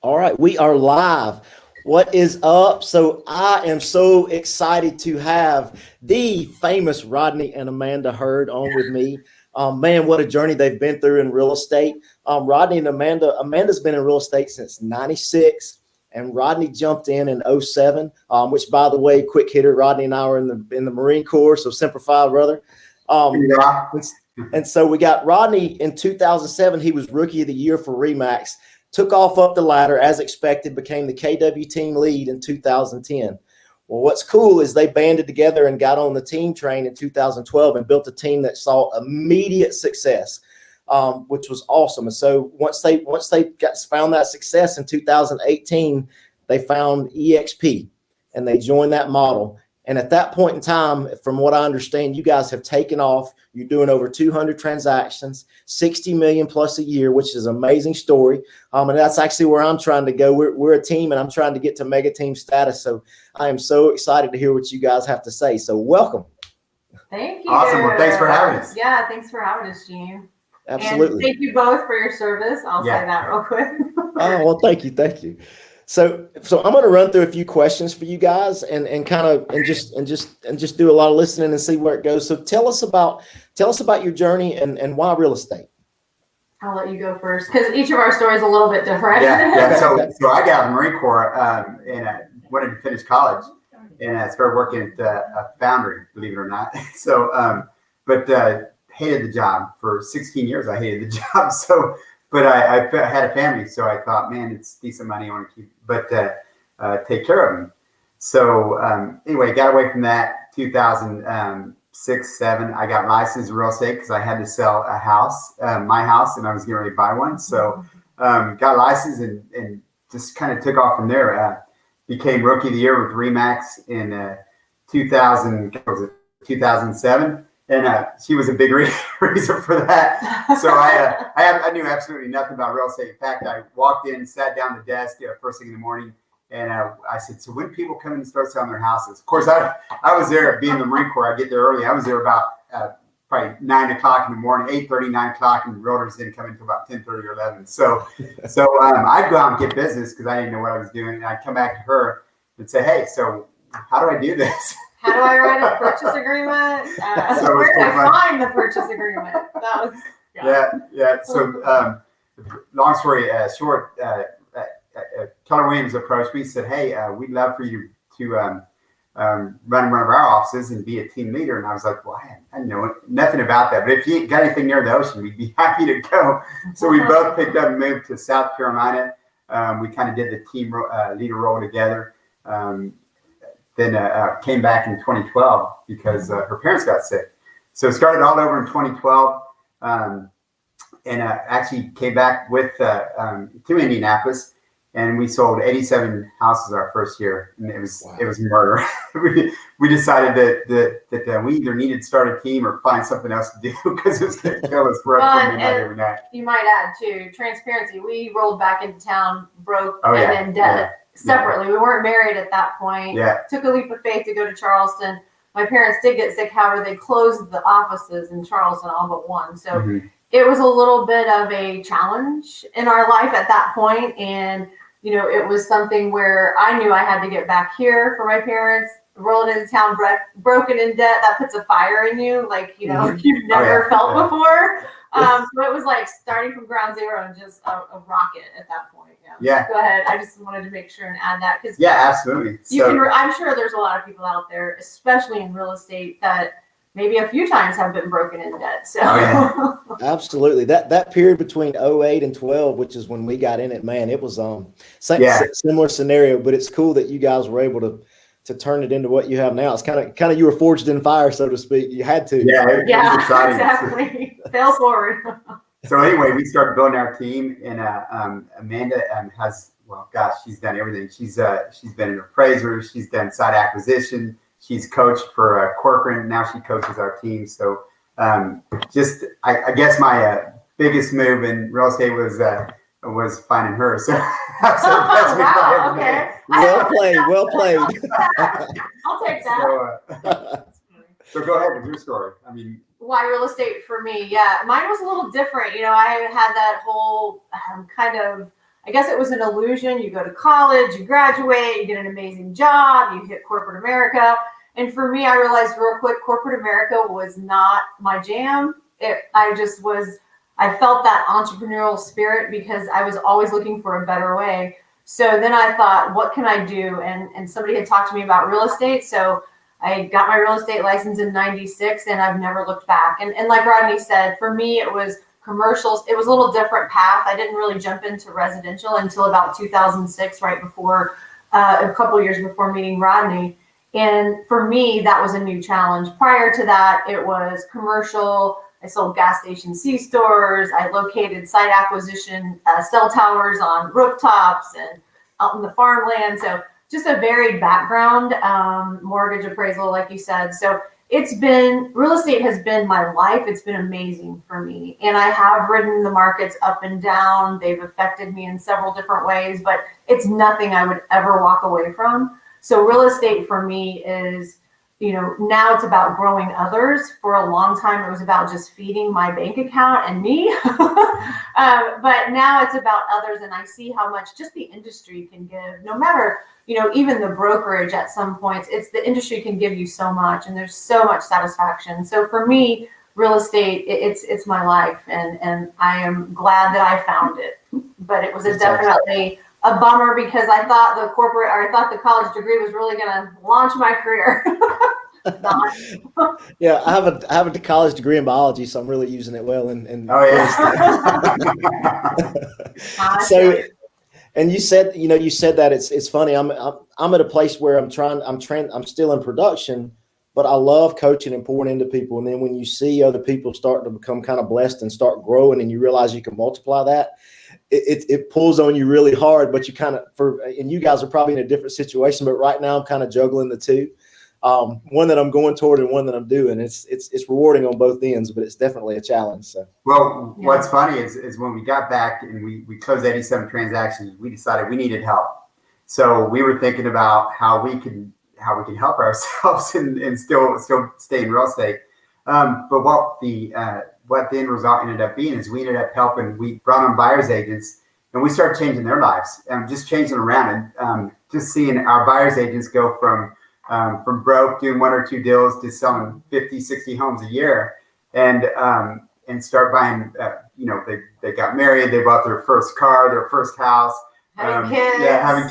All right, we are live. What is up? So I am so excited to have the famous Rodney and Amanda Heard on with me. Man, what a journey they've been through in real estate. Rodney and Amanda's been in real estate since '96, and Rodney jumped in '07. Which, by the way, quick hitter. Rodney and I were in the Marine Corps, so Semper Fi, brother. Yeah. And so we got Rodney in 2007. He was Rookie of the Year for Remax. Took off up the ladder as expected, became the KW team lead in 2010. Well, what's cool is they banded together and got on the team train in 2012 and built a team that saw immediate success, which was awesome. And so once they found that success in 2018, they found eXp and they joined that model. And at that point in time, from what I understand, you guys have taken off. You're doing over 200 transactions, 60 million plus a year, which is an amazing story. And that's actually where I'm trying to go. We're a team, and I'm trying to get to mega team status. So I am so excited to hear what you guys have to say. So welcome. Thank you. Awesome. Well, thanks for having us. Yeah, thanks for having us, Gene. Absolutely. And thank you both for your service. I'll say that real quick. Oh, well, thank you. So I'm going to run through a few questions for you guys and just do a lot of listening and see where it goes. So tell us about your journey and why real estate. I'll let you go first because each of our stories is a little bit different. Yeah. So I got out of the Marine Corps and I wanted to finish college, and I started working at a foundry, believe it or not. So, but hated the job for 16 years. I hated the job. So. But I had a family, so I thought, man, it's decent money. I want to keep, but take care of them. So anyway, got away from that. 2006, 7, I got licensed in real estate because I had to sell a house, my house, and I was getting ready to buy one. So got licensed and just kind of took off from there. Became Rookie of the Year with Remax in 2007. And she was a big reason for that. So I knew absolutely nothing about real estate. In fact, I walked in, sat down at the desk first thing in the morning, and I said, so when people come in and start selling their houses? Of course, I was there being in the Marine Corps. I get there early. I was there about probably 9 o'clock in the morning, 8:30, 9 o'clock, and realtors didn't come until about 10:30 or 11. So I'd go out and get business because I didn't know what I was doing. And I'd come back to her and say, hey, so how do I do this? How do I write a purchase agreement? Where do I find the purchase agreement? That was yeah. So long story short, Keller Williams approached me, said, "Hey, we'd love for you to run one of our offices and be a team leader." And I was like, "Well, I know nothing about that, but if you got anything near the ocean, we'd be happy to go." So we both picked up and moved to South Carolina. We kind of did the team leader role together. Then came back in 2012 because her parents got sick. So started all over in 2012 and actually came back with to Indianapolis, and we sold 87 houses our first year, and it was murder. we decided that we either needed to start a team or find something else to do because it was going to kill us for midnight every night. You might add too, transparency. We rolled back into town broke and in debt. Yeah. Separately. We weren't married at that point. Took a leap of faith to go to Charleston. My parents did get sick. However, they closed the offices in Charleston, all but one. So it was a little bit of a challenge in our life at that point. And, it was something where I knew I had to get back here for my parents. Rolling into town, broken in debt, that puts a fire in you, like, you've never felt before. So it was like starting from ground zero and just a rocket at that point. Yeah. Go ahead. I just wanted to make sure and add that because absolutely. I'm sure there's a lot of people out there, especially in real estate, that maybe a few times have been broken in debt. So absolutely. That period between 08 and 12, which is when we got in it, man, it was similar scenario, but it's cool that you guys were able to turn it into what you have now. It's kind of you were forged in fire, so to speak. You had to. Yeah, exactly. Fail forward. So anyway, we started building our team, and Amanda she's done everything. She's been an appraiser. She's done site acquisition. She's coached for Corcoran. Now she coaches our team. So I guess my biggest move in real estate was finding her. So that's wow, okay. Well played. I'll take that. So go ahead with your story. I mean, why real estate for me? Yeah, mine was a little different. I had that whole kind of I guess it was an illusion. You go to college, you graduate, you get an amazing job, you hit corporate America. And for me, I realized real quick, corporate America was not my jam. I felt that entrepreneurial spirit because I was always looking for a better way. So then I thought, what can I do? And somebody had talked to me about real estate. So I got my real estate license in 96 and I've never looked back. And like Rodney said, for me, it was commercials. It was a little different path. I didn't really jump into residential until about 2006, right before, a couple of years before meeting Rodney. And for me, that was a new challenge. Prior to that, it was commercial. I sold gas station C-stores. I located site acquisition cell towers on rooftops and out in the farmland. So just a varied background, mortgage appraisal, like you said. So real estate has been my life. It's been amazing for me. And I have ridden the markets up and down. They've affected me in several different ways, but it's nothing I would ever walk away from. So real estate for me is, now it's about growing others. For a long time, it was about just feeding my bank account and me. But now it's about others. And I see how much just the industry can give, no matter, even the brokerage at some points, it's the industry can give you so much and there's so much satisfaction. So for me, real estate, it's my life. And I am glad that I found it, but it was definitely a bummer because I thought the college degree was really going to launch my career. Yeah, I have a college degree in biology, so I'm really using it well. Oh yeah. So, and you said that it's funny. I'm at a place where I'm still in production, but I love coaching and pouring into people. And then when you see other people start to become kind of blessed and start growing, and you realize you can multiply that, it pulls on you really hard. But you and you guys are probably in a different situation, but right now I'm kind of juggling the two. One that I'm going toward and one that I'm doing. It's rewarding on both ends, but it's definitely a challenge. So. Well, what's funny is when we got back and we closed 87 transactions, we decided we needed help. So we were thinking about how we can help ourselves and still stay in real estate. But what the end result ended up being is we ended up helping. We brought on buyers agents and we started changing their lives and just changing around and just seeing our buyers agents go from broke doing one or two deals to selling 50, 60 homes a year and start buying, they got married, they bought their first car, their first house, having kids.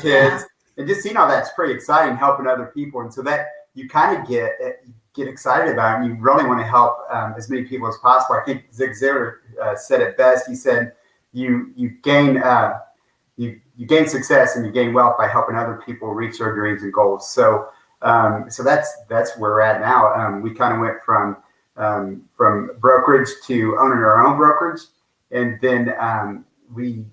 Yeah. And just seeing all that's pretty exciting, helping other people. And so that you kind of get excited about it and you really want to help as many people as possible. I think Zig Ziglar said it best. He said, you gain success and you gain wealth by helping other people reach their dreams and goals. So that's where we're at now. We kind of went from brokerage to owning our own brokerage, and then we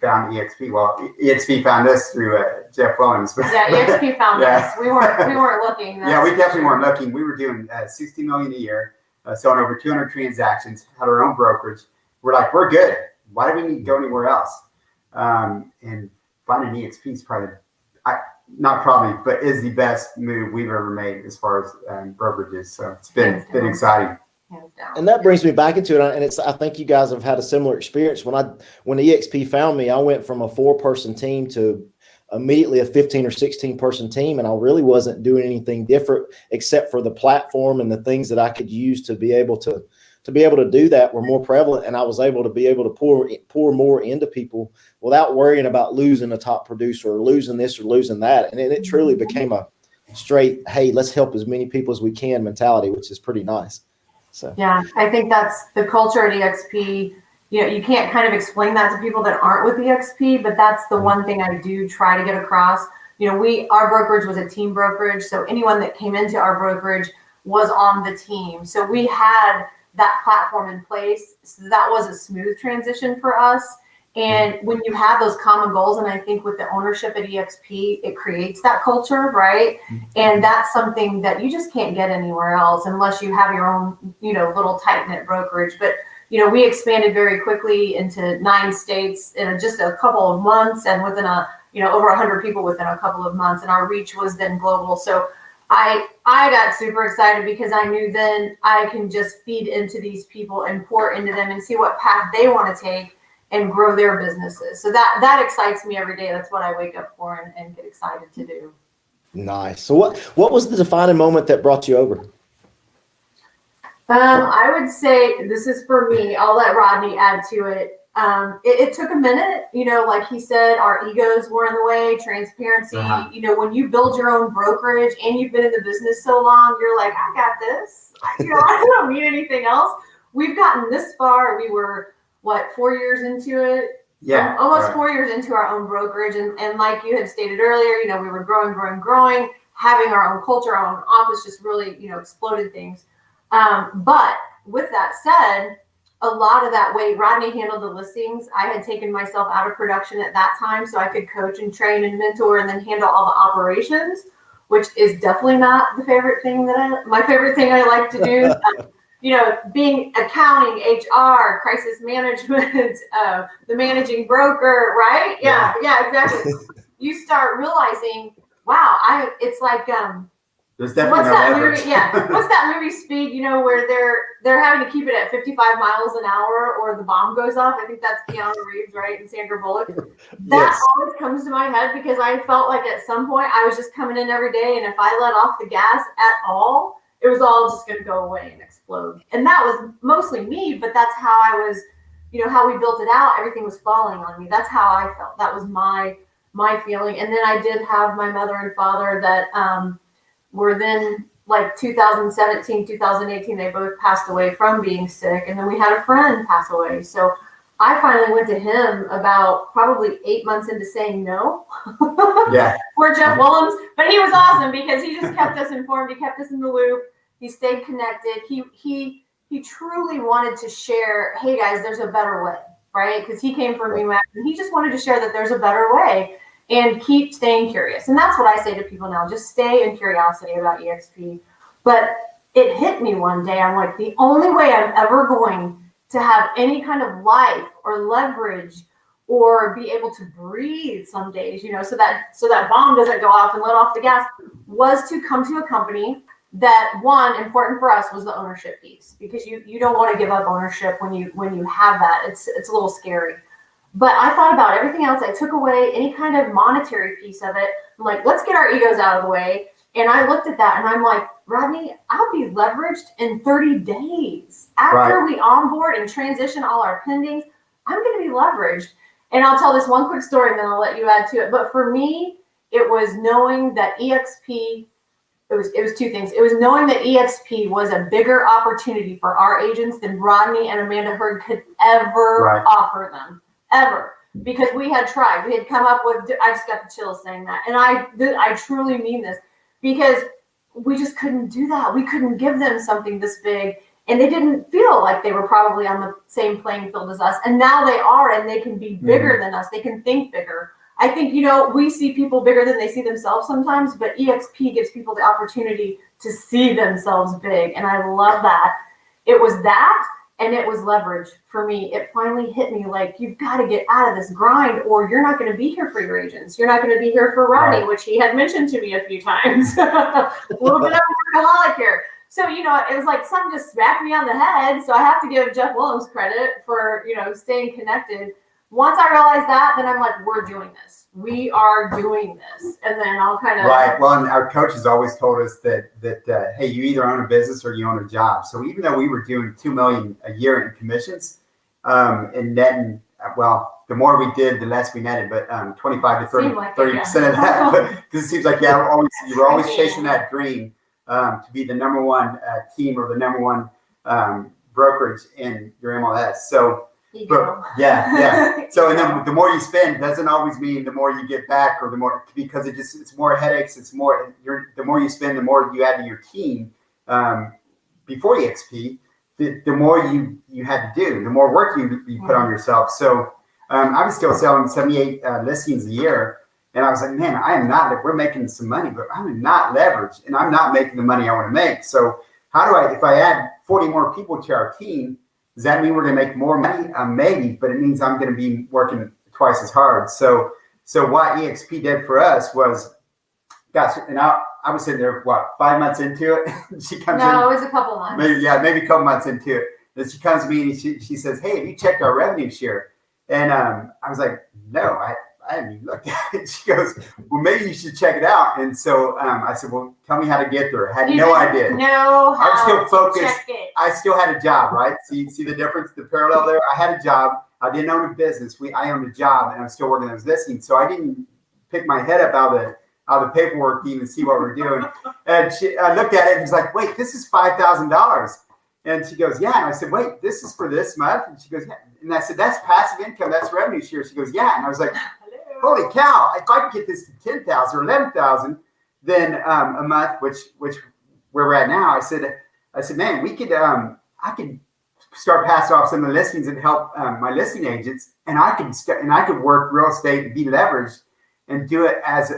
found eXp. Well, eXp found us through Jeff Williams. Yeah, eXp found us. We weren't looking. Yeah, we definitely weren't looking. We were doing $60 million a year, selling over 200 transactions. Had our own brokerage. We're like, we're good. Why do we need to go anywhere else? And finding eXp is probably but is the best move we've ever made as far as brokerages. So it's been exciting. And that brings me back into it. And I think you guys have had a similar experience. When eXp found me, I went from a 4-person team to immediately a 15 or 16 person team. And I really wasn't doing anything different except for the platform and the things that I could use to be able to do that were more prevalent. And I was able to pour more into people without worrying about losing a top producer or losing this or losing that. And it truly became a straight, hey, let's help as many people as we can mentality, which is pretty nice. So yeah, I think that's the culture at eXp. You can't kind of explain that to people that aren't with eXp, but that's the one thing I do try to get across. Our brokerage was a team brokerage. So anyone that came into our brokerage was on the team. So we had that platform in place. So that was a smooth transition for us. And when you have those common goals, and I think with the ownership at eXp, it creates that culture, right? And that's something that you just can't get anywhere else unless you have your own, little tight-knit brokerage. But, we expanded very quickly into 9 states in just a couple of months and within over 100 people within a couple of months. And our reach was then global. So I got super excited because I knew then I can just feed into these people and pour into them and see what path they want to take. and grow their businesses. So that excites me every day. That's what I wake up for and get excited to do. Nice. So what was the defining moment that brought you over? I would say this is for me. I'll let Rodney add to it. It took a minute, like he said, our egos were in the way, transparency. When you build your own brokerage and you've been in the business so long, you're like, I got this. I don't need anything else. We've gotten this far. We were 4 years into it? Yeah. Almost 4 years into our own brokerage. And like you had stated earlier, we were growing, having our own culture, our own office just really, exploded things. But with that said, a lot of that way Rodney handled the listings. I had taken myself out of production at that time so I could coach and train and mentor and then handle all the operations, which is definitely not the favorite thing my favorite thing I like to do. Being accounting, HR, crisis management, the managing broker, right? Yeah, exactly. You start realizing, wow, it's like, there's definitely what's that movie Speed, where they're having to keep it at 55 miles an hour or the bomb goes off. I think that's Keanu Reeves, right? And Sandra Bullock. That always comes to my head because I felt like at some point I was just coming in every day, and if I let off the gas at all, it was all just going to go away and explode. And that was mostly me, but that's how I was, how we built it out. Everything was falling on me. That's how I felt. That was my feeling. And then I did have my mother and father that were then 2017, 2018, they both passed away from being sick. And then we had a friend pass away. So I finally went to him about probably 8 months into saying no. Yeah. Poor Jeff Willems. But he was awesome because he just kept us informed. He kept us in the loop. He stayed connected. He truly wanted to share, hey guys, there's a better way, right? Because he came from RE/MAX and he just wanted to share that there's a better way and keep staying curious. And that's what I say to people now, just stay in curiosity about eXp. But it hit me one day. I'm like, the only way I'm ever going to have any kind of life or leverage or be able to breathe some days, so that bomb doesn't go off and let off the gas, was to come to a company that, one, important for us was the ownership piece, because you don't want to give up ownership when you have that. It's a little scary. But I thought about everything else. I took away any kind of monetary piece of it. I'm like, let's get our egos out of the way. And I looked at that and I'm like, Rodney, I'll be leveraged in 30 days. After we onboard and transition all our pendings, I'm going to be leveraged. And I'll tell this one quick story and then I'll let you add to it. But for me, it was knowing that eXp, it was two things. It was knowing that eXp was a bigger opportunity for our agents than Rodney and Amanda Heard could ever offer them, ever. Because we had tried. We had come up with, I just got the chills saying that. And I truly mean this, because we just couldn't do that. We couldn't give them something this big. And they didn't feel like they were probably on the same playing field as us. And now they are, and they can be bigger than us. They can think bigger. I think, we see people bigger than they see themselves sometimes, but eXp gives people the opportunity to see themselves big. And I love that. It was that, and it was leverage for me. It finally hit me like, you've got to get out of this grind or you're not going to be here for your agents. You're not going to be here for Rodney, which he had mentioned to me a few times. A little bit of a workaholic here. So, it was like something just smacked me on the head. So I have to give Jeff Willems credit for, staying connected. Once I realized that, then I'm like, we're doing this. We are doing this. And then I'll kind of... Right. Well, and our coaches always told us that hey, you either own a business or you own a job. So even though we were doing $2 million a year in commissions, and netting, the more we did, the less we netted, but 25 to 30% of that. Because it seems like you were always chasing that dream to be the number one team or the number one brokerage in your MLS. So... Yeah. So, and then the more you spend doesn't always mean the more you get back, or the more, because it's more headaches. It's more, the more you spend, the more you add to your team. Before eXp, the more you had to do, the more work you put on yourself. So, I was still selling 78 listings a year, and I was like, man, we're making some money, but I'm not leveraged, and I'm not making the money I want to make. So, if I add 40 more people to our team, does that mean we're going to make more money? Maybe, but it means I'm going to be working twice as hard. So what eXp did for us was, gosh, and I was sitting there, 5 months into it? She comes in. No, it was a couple months. Maybe a couple months into it. Then she comes to me and she says, hey, have you checked our revenue share? And I was like, no, I haven't even looked at it. She goes, well, maybe you should check it out. And so I said, well, tell me how to get there. I had no idea. No, I was still focused. I still had a job, right? See the difference, the parallel there? I had a job. I didn't own a business. I owned a job, and I'm still working on those listings. So I didn't pick my head up out of the paperwork to even see what we're doing. And I looked at it and was like, wait, this is $5,000. And she goes, yeah. And I said, wait, this is for this month? And she goes, yeah. And I said, that's passive income. That's revenue share. She goes, yeah. And I was like, holy cow, if I could get this to 10,000 or 11,000, then a month, which where we're at now, I said, man, we could, I could start passing off some of the listings and help my listing agents, and I could work real estate and be leveraged and do it as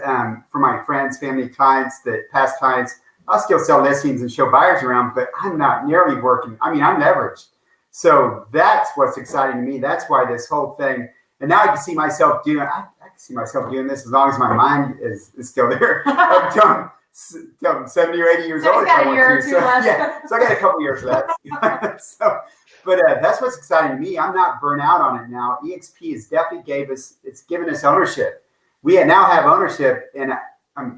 for my friends, family, clients, past clients. I'll still sell listings and show buyers around, but I'm not nearly working. I mean, I'm leveraged. So that's what's exciting to me. That's why this whole thing, and now I can see myself doing. I can see myself doing this as long as my mind is still there. I'm 70 or 80 years old. Got a year or two left. Yeah, so I got a couple years left. But that's what's exciting to me. I'm not burnt out on it now. eXp has definitely given us ownership. We now have ownership, and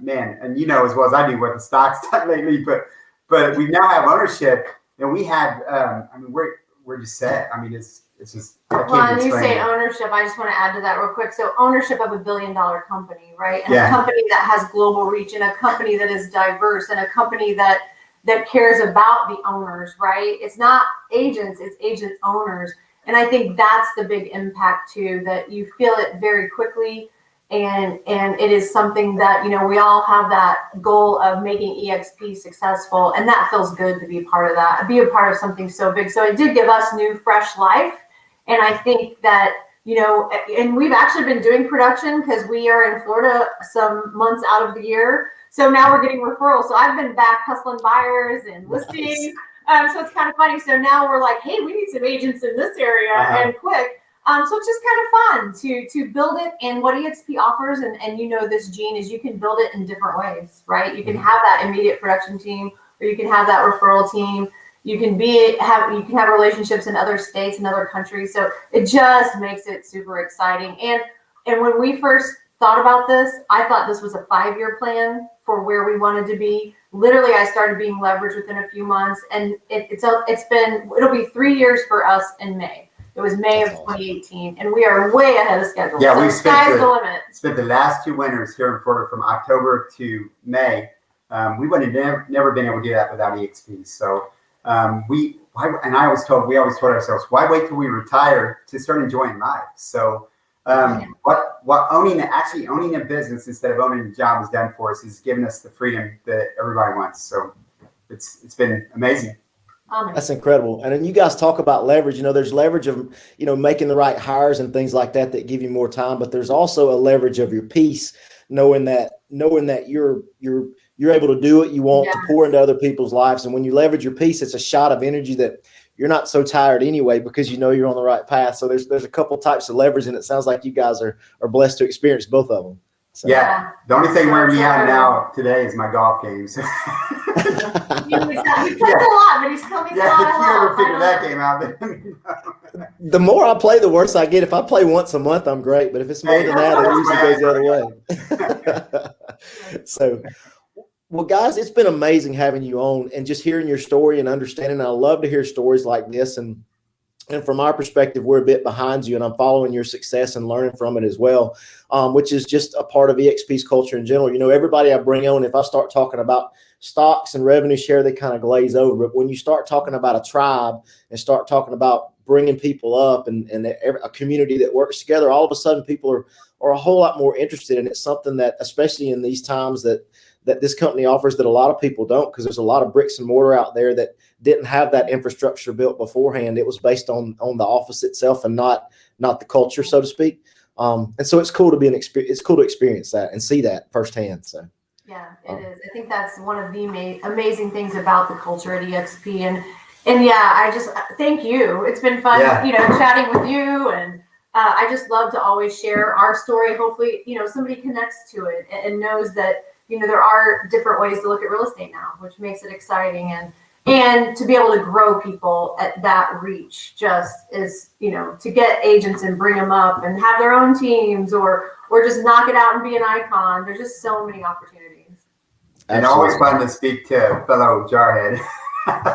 man, and you know as well as I do what the stock's done lately. But we now have ownership, and we have. I mean, we're just set. I mean, it's just. Well, and you say ownership. I just want to add to that real quick. So ownership of $1 billion company, right? And a company that has global reach, and a company that is diverse, and a company that cares about the owners, right? It's not agents, it's agent owners. And I think that's the big impact too, that you feel it very quickly. And it is something that, you know, we all have that goal of making eXp successful. And that feels good to be part of that, be a part of something so big. So it did give us new, fresh life. And I think that, you know, and we've actually been doing production because we are in Florida some months out of the year. So now we're getting referrals. So I've been back hustling buyers and listings. Nice. So it's kind of funny. So now we're like, hey, we need some agents in this area and quick. So it's just kind of fun to build it. And what eXp offers, and you know this, Gene, is you can build it in different ways, right? You can have that immediate production team, or you can have that referral team. You can have relationships in other states and other countries. So it just makes it super exciting. And when we first thought about this, I thought this was a 5-year plan for where we wanted to be. Literally, I started being leveraged within a few months, and it'll be 3 years for us in May. It was May of 2018, and we are way ahead of schedule. Yeah, so we sky's the limit. Spent the last 2 winters here in Florida from October to May. We would have never been able to do that without eXp. So we always told ourselves, why wait till we retire to start enjoying life? So what owning a business instead of owning a job has done for us is giving us the freedom that everybody wants. So it's been amazing. That's incredible. And then you guys talk about leverage. You know, there's leverage of, you know, making the right hires and things like that give you more time. But there's also a leverage of your peace, knowing that you're able to do what you want to pour into other people's lives. And when you leverage your peace, it's a shot of energy that you're not so tired anyway, because you know you're on the right path. So there's a couple types of leverage, and it sounds like you guys are blessed to experience both of them. So. Yeah. The only thing wearing me out now today is my golf games. He plays a lot, but he still needs a lot of help. If you ever figure that game out, the more I play, the worse I get. If I play once a month, I'm great. But if it's more than that, it usually goes the other way. So, well, guys, it's been amazing having you on and just hearing your story and understanding. I love to hear stories like this. And from our perspective, we're a bit behind you, and I'm following your success and learning from it as well, which is just a part of eXp's culture in general. You know, everybody I bring on, if I start talking about stocks and revenue share, they kind of glaze over. But when you start talking about a tribe and start talking about bringing people up and a community that works together, all of a sudden people are a whole lot more interested. And it's something that, especially in these times, that this company offers that a lot of people don't, because there's a lot of bricks and mortar out there that didn't have that infrastructure built beforehand. It was based on the office itself and not the culture, so to speak. And so it's cool to it's cool to experience that and see that firsthand. So. Yeah, it is. I think that's one of the amazing things about the culture at eXp. And yeah, I just thank you. It's been fun, chatting with you. And I just love to always share our story. Hopefully, somebody connects to it and knows that, there are different ways to look at real estate now, which makes it exciting. And to be able to grow people at that reach just is, to get agents and bring them up and have their own teams or just knock it out and be an icon. There's just so many opportunities. And always fun to speak to a fellow jarhead.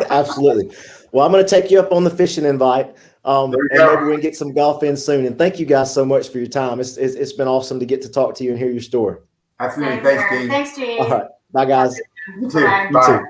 Absolutely. Well, I'm going to take you up on the fishing invite. And maybe we can get some golf in soon. And thank you guys so much for your time. It's been awesome to get to talk to you and hear your story. Absolutely. Thanks, Gene. Thanks, Gene. All right. Bye, guys. You too. Bye. You too.